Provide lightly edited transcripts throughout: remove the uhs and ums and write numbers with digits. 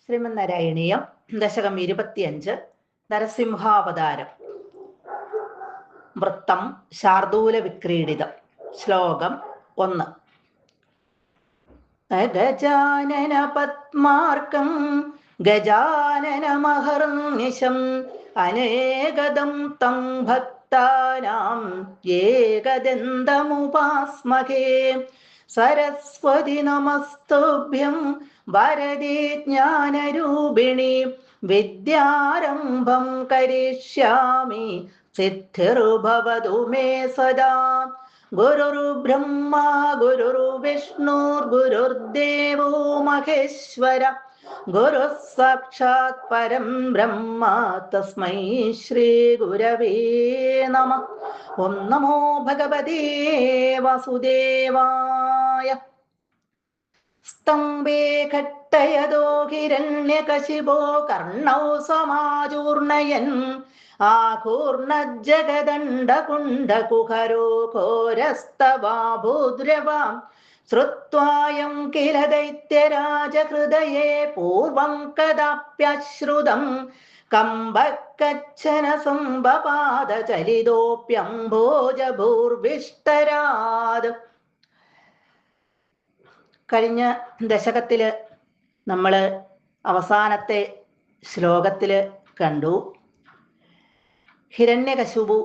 ശ്രീമന്നാരായണീയം ദശകം 25 നരസിംഹാവതാരം. വൃത്തം ശാർദൂല വിക്രീഡിതം. ശ്ലോകം 1. ഗജാനന പത്മാർക്കം ഗജാനനമഹർനിശം അനേകദം തം ഭക്താനാം ഏകദന്തമുപാസ്മഹേ. സരസ്വതി നമസ്തുഭ്യം വരദേ ജ്ഞാനരൂപിണി വിദ്യാരംഭം കരിഷ്യാമി സിദ്ധിർഭവതു മേ സദാ. ഗുരുർബ്രഹ്മ ഗുരുർവിഷ്ണുർഗുരുർദേവോ മഹേശ്വര ഗുരു സാക്ഷാത് പരം ബ്രഹ്മ തസ്മൈ ശ്രീ ഗുരവേ നമഃ. ഓം നമോ ഭഗവതേ വാസുദേവായ. സ്തംഭേ ഘട്ടയതോ ഹിരണ്യകശിപോ കർണൗ സമാചൂർണയൻ ആകൂർണജ്ജഗദണ്ഡകുണ്ഡകുഹരോ ഘോരസ്തവാഭൂദ്രവാം. ശ്രുത്വായം കില ദൈത്യരാജഹൃദയേ പൂർവം കദാപ്യശ്രുതം കമ്പക്കച്ഛന സംഭപാദചലിതോപ്യംഭോജഭൂർവിഷ്ടരാത്. കഴിഞ്ഞ ദശകത്തില് നമ്മൾ അവസാനത്തെ ശ്ലോകത്തിൽ കണ്ടു, ഹിരണ്യകശിപു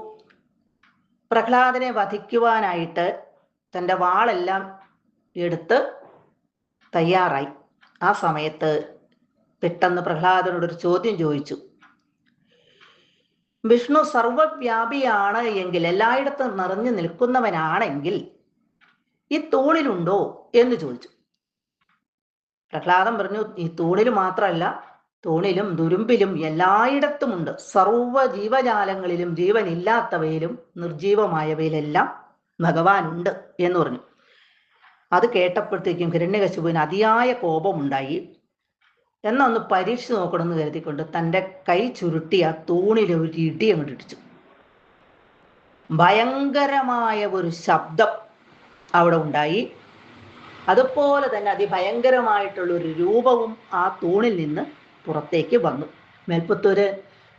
പ്രഹ്ലാദനെ വധിക്കുവാനായിട്ട് തൻ്റെ വാളെല്ലാം എടുത്ത് തയ്യാറായി. ആ സമയത്ത് പെട്ടെന്ന് പ്രഹ്ലാദനോടൊരു ചോദ്യം ചോദിച്ചു. വിഷ്ണു സർവവ്യാപിയാണ് എങ്കിൽ, എല്ലായിടത്തും നിറഞ്ഞു നിൽക്കുന്നവനാണെങ്കിൽ ഈ തൂണിലുണ്ടോ എന്ന് ചോദിച്ചു. പ്രഹ്ലാദൻ പറഞ്ഞു, ഈ തൂണിൽ മാത്രമല്ല, തൂണിലും തുരുമ്പിലും എല്ലായിടത്തുമുണ്ട്. സർവ ജീവജാലങ്ങളിലും ജീവനില്ലാത്തവയിലും നിർജീവമായവയിലെല്ലാം ഭഗവാനുണ്ട് എന്ന് പറഞ്ഞു. അത് കേട്ടപ്പോഴത്തേക്കും ഹിരണ്യകശിപുവിന് അതിയായ കോപമുണ്ടായി. എന്നൊന്ന് പരീക്ഷിച്ച് നോക്കണമെന്ന് കരുതിക്കൊണ്ട് തൻ്റെ കൈ ചുരുട്ടി ആ തൂണിൽ ഒരു ഇടി അങ്ങോട്ട് ഇടിച്ചു. ഭയങ്കരമായ ഒരു ശബ്ദം അവിടെ ഉണ്ടായി. അതുപോലെ തന്നെ അതിഭയങ്കരമായിട്ടുള്ളൊരു രൂപവും ആ തൂണിൽ നിന്ന് പുറത്തേക്ക് വന്നു. മേൽപ്പത്തൂര്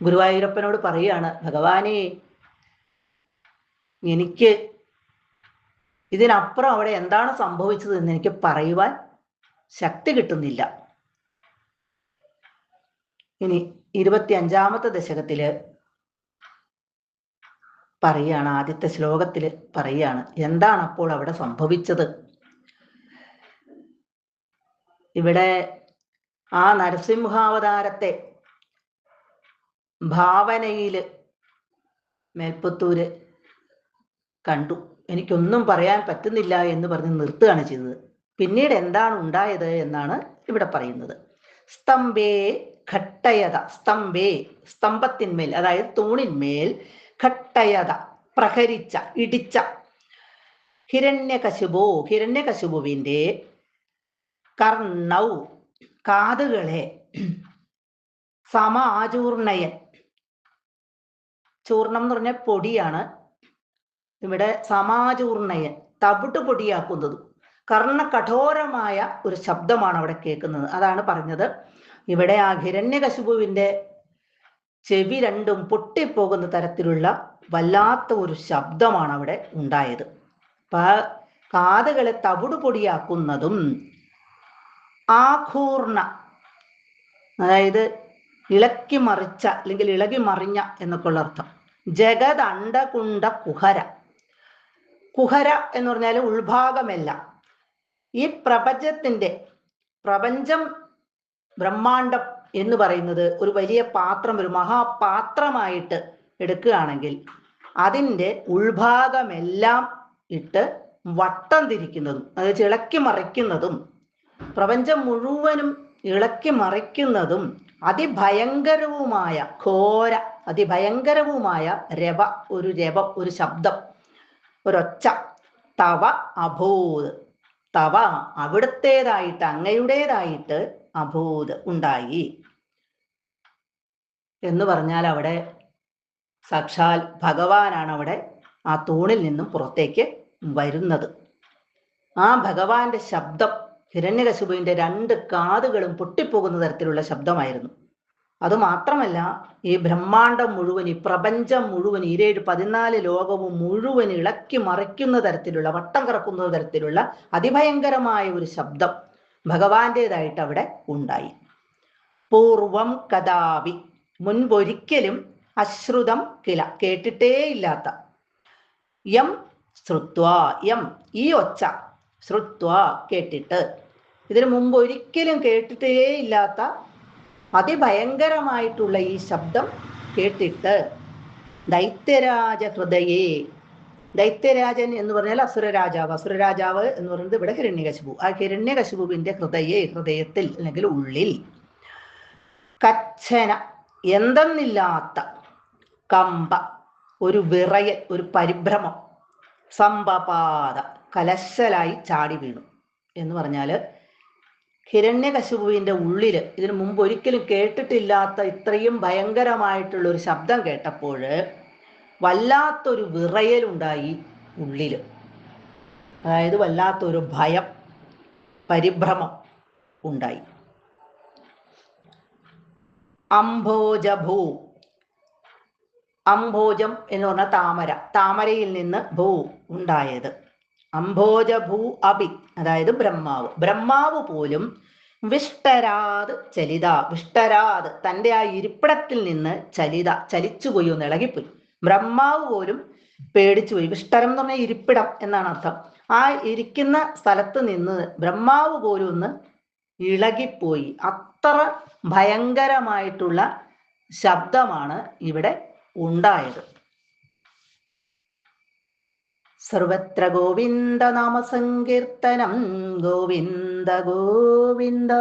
ഗുരുവായൂരപ്പനോട് പറയുകയാണ്, ഭഗവാനെ, എനിക്ക് ഇതിനപ്പുറം അവിടെ എന്താണ് സംഭവിച്ചത് എന്ന് എനിക്ക് പറയുവാൻ ശക്തി കിട്ടുന്നില്ല. ഇനി 25-ാമത്തെ ദശകത്തില് പറയാണ്, ആദ്യത്തെ ശ്ലോകത്തില് പറയാണ് എന്താണ് അപ്പോൾ അവിടെ സംഭവിച്ചത്. ഇവിടെ ആ നരസിംഹാവതാരത്തെ ഭാവനയില് മേൽപ്പത്തൂര് കണ്ടു. എനിക്കൊന്നും പറയാൻ പറ്റുന്നില്ല എന്ന് പറഞ്ഞ് നിർത്തുകയാണ് ചെയ്തത്. പിന്നീട് എന്താണ് ഉണ്ടായത് എന്നാണ് ഇവിടെ പറയുന്നത്. സ്തംഭേ ഘട്ടയത. സ്തംഭേ, സ്തംഭത്തിന്മേൽ, അതായത് തൂണിന്മേൽ, ഘട്ടയത പ്രഹരിച്ച, ഇടിച്ച. ഹിരണ്യകശിപോ, ഹിരണ്യകശിപുവിൻ്റെ കർണൗ കാതുകളെ, സമാചൂർണയൻ, ചൂർണം എന്ന് പറഞ്ഞ പൊടിയാണ്, ഇവിടെ സമാചൂർണയൻ തവിട്ട് പൊടിയാക്കുന്നതും. കർണകഠോരമായ ഒരു ശബ്ദമാണ് അവിടെ കേൾക്കുന്നത്. അതാണ് പറഞ്ഞത്. ഇവിടെ ആ ഹിരണ്യകശിപുവിൻ്റെ ചെവി രണ്ടും പൊട്ടിപ്പോകുന്ന തരത്തിലുള്ള വല്ലാത്ത ഒരു ശബ്ദമാണ് അവിടെ ഉണ്ടായത്. അപ്പൊ കാതുകളെ തവിട് പൊടിയാക്കുന്നതും, ആഘൂർണ, അതായത് ഇളക്കി മറിച്ച അല്ലെങ്കിൽ ഇളകി മറിഞ്ഞ എന്നൊക്കെ ഉള്ള അർത്ഥം. ജഗത് അണ്ടകുണ്ട കുഹര. കുഹര എന്ന് പറഞ്ഞാൽ ഉൾഭാഗമല്ല. ഈ പ്രപഞ്ചം ബ്രഹ്മാണ്ടം എന്ന് പറയുന്നത് ഒരു വലിയ പാത്രം, ഒരു മഹാപാത്രമായിട്ട് എടുക്കുകയാണെങ്കിൽ അതിൻ്റെ ഉൾഭാഗമെല്ലാം ഇട്ട് വട്ടം തിരിക്കുന്നതും, അതായത് ഇളക്കി മറിക്കുന്നതും, പ്രപഞ്ചം മുഴുവനും ഇളക്കി മറിക്കുന്നതും അതിഭയങ്കരവുമായ ഘോര, അതിഭയങ്കരവുമായ രവ, ഒരു രവം, ഒരു ശബ്ദം, ഒരൊച്ച. തവ അഭൂത്, തവ അവിടുത്തേതായിട്ട്, അങ്ങയുടേതായിട്ട്, അഭൂത് ഉണ്ടായി എന്ന് പറഞ്ഞാൽ അവിടെ സാക്ഷാൽ ഭഗവാനാണ് അവിടെ ആ തൂണിൽ നിന്നും പുറത്തേക്ക് വരുന്നത്. ആ ഭഗവാന്റെ ശബ്ദം ഹിരണ്യകശിപുവിന്റെ 2 കാതുകളും പൊട്ടിപ്പോകുന്ന തരത്തിലുള്ള ശബ്ദമായിരുന്നു. അതുമാത്രമല്ല, ഈ ബ്രഹ്മാണ്ടം മുഴുവൻ, ഈ പ്രപഞ്ചം മുഴുവൻ, 14 ലോകവും മുഴുവൻ ഇളക്കി മറിക്കുന്ന തരത്തിലുള്ള, വട്ടം കറക്കുന്ന തരത്തിലുള്ള അതിഭയങ്കരമായ ഒരു ശബ്ദം ഭഗവാന്റേതായിട്ട് അവിടെ ഉണ്ടായി. പൂർവം കഥാപി, മുൻപൊരിക്കലും, അശ്രുതം കില, കേട്ടിട്ടേ ഇല്ലാത്ത, യം ശ്രുത്വ, യം ഈ ഒച്ച, ശ്രുത്വ കേട്ടിട്ട്, ഇതിനു മുമ്പ് ഒരിക്കലും കേട്ടിട്ടേ ഇല്ലാത്ത അതിഭയങ്കരമായിട്ടുള്ള ഈ ശബ്ദം കേട്ടിട്ട്, ദൈത്യരാജ ഹൃദയേ, ദൈത്യരാജൻ എന്ന് പറഞ്ഞാൽ അസുരരാജാവ്, അസുരരാജാവ് എന്ന് പറയുന്നത് ഇവിടെ ഹിരണ്യകശിപു, ആ ഹിരണ്യകശിപുവിന്റെ ഹൃദയത്തിൽ അല്ലെങ്കിൽ ഉള്ളിൽ, കച്ഛന എന്തെന്നില്ലാത്ത, കമ്പ ഒരു വിറയൽ, ഒരു പരിഭ്രമം, സംഭപാത കലശലായി ചാടി വീണു. എന്ന് പറഞ്ഞാൽ ഹിരണ്യകശിപുവിന്റെ ഉള്ളില് ഇതിനു മുമ്പ് ഒരിക്കലും കേട്ടിട്ടില്ലാത്ത ഇത്രയും ഭയങ്കരമായിട്ടുള്ള ഒരു ശബ്ദം കേട്ടപ്പോൾ വല്ലാത്തൊരു വിറയലുണ്ടായി ഉള്ളില്. അതായത് വല്ലാത്തൊരു ഭയം, പരിഭ്രമം ഉണ്ടായി. അംഭോജഭൂ, അംഭോജം എന്ന് പറഞ്ഞാൽ താമര, താമരയിൽ നിന്ന് ഭൂ ഉണ്ടായത്. അംഭോജഭൂ അഭി, അതായത് ബ്രഹ്മാവ്, ബ്രഹ്മാവ് പോലും വിഷ്ടരാത് ചലിത, വിഷ്ടരാത് തൻ്റെ ആ ഇരിപ്പിടത്തിൽ നിന്ന് ചലിത, ചലിച്ചുപോയി, ഒന്ന് ഇളകിപ്പോയി. ബ്രഹ്മാവ് പോലും പേടിച്ചുപോയി. വിഷ്ടരം എന്ന് പറഞ്ഞാൽ ഇരിപ്പിടം എന്നാണ് അർത്ഥം. ആ ഇരിക്കുന്ന സ്ഥലത്ത് നിന്ന് ബ്രഹ്മാവ് പോലും ഒന്ന് ഇളകിപ്പോയി. അത്ര ഭയങ്കരമായിട്ടുള്ള ശബ്ദമാണ് ഇവിടെ ഉണ്ടായത്. സർവത്ര ഗോവിന്ദ നാമസങ്കീർത്തനം, ഗോവിന്ദ ഗോവിന്ദ.